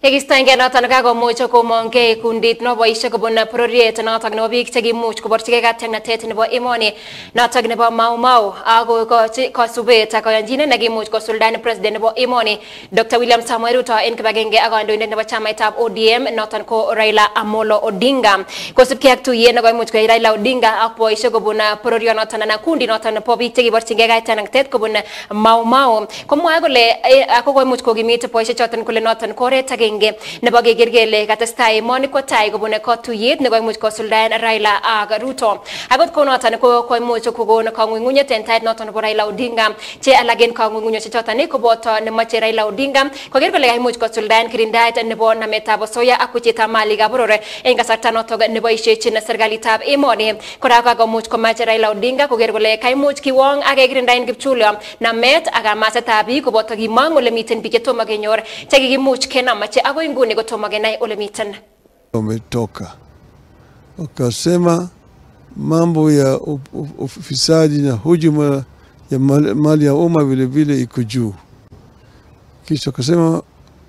Yekistoenge noton kakomuch komong'e kundit noboishe kobun bororiet notok nebo biik chekimuch koborchigei katyaknatet nebo emoni notok nebo Mau Mau ako kosubet ak koyonchinet nekimuch kosuldaen president nebo emoni Dr. William Samoei Ruto en kibagenge ak kandoindet nebo chamaitab ODM noton ko Raila Amolo Odinga kosubkei ak tuyet nekoimuch koyai Raila Odinga ak boishe kobun bororionoton anan kundi noton nebo biik chekiborchigei katyaknatet kobun Mau Mau komwae kole ako koimuch kokimit boishe choton kole noton koret nebo keker kele katestai emoni kwo tai kobun kotuyet nekoimuch kosuldaen Raila ak Ruto. Akot kounoton ko koimuch kokon kang'ung'unyet en tait noton nebo Raila Odinga che alak en kang'ung'unyosiek choton koboto nemoche Raila Odinga koker kole kaimuch kosuldaen kirindaet nebo nametab osoya ak wechetab malikab boror en kasarta notok neboisiechin serikalitab emoni. Kora kakomuch komache Raila Odinga koker kole kaimuch kiwong ak kekirindaen kipchulyo namet ak kamasetab biik koboto kimong ole miten biik chetomo kenyor chekikimuch kenam agoi nguni kotomo kenai ole miten. Wametoka wakasema mambo ya ufisadi na hujuma ya mali ya umma vile vile iko juu. Kisha wakasema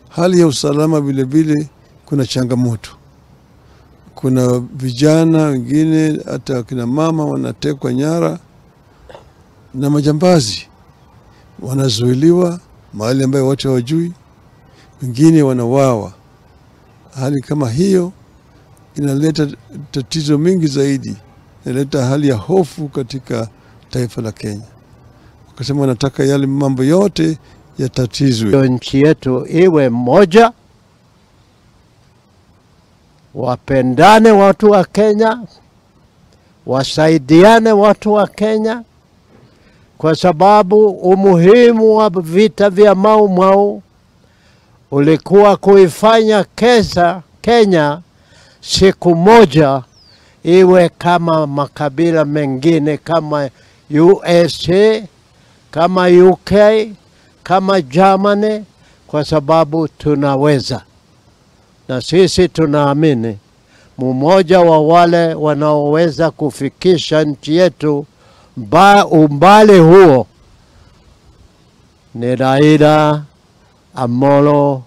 hali ya usalama vile vile kuna changamoto. Kuna vijana wengine hata kina mama wanatekwa nyara na majambazi wanazuiliwa mahali ambayo watu hawajui, wengine wanawawa. Hali kama hiyo inaleta tatizo mingi zaidi, inaleta hali ya hofu katika taifa la Kenya. Wakasema wanataka yale mambo yote yatatizwe. Nchi yetu iwe moja, wapendane watu wa Kenya, wasaidiane watu wa Kenya, kwa sababu umuhimu wa vita vya Mau Mau ulikuwa kuifanya Kenya siku moja iwe kama makabila mengine kama USA, kama UK, kama Germany, kwa sababu tunaweza. Na sisi tunaamini mmoja wa wale wanaoweza kufikisha nchi yetu umbali huo ni Raila Amolo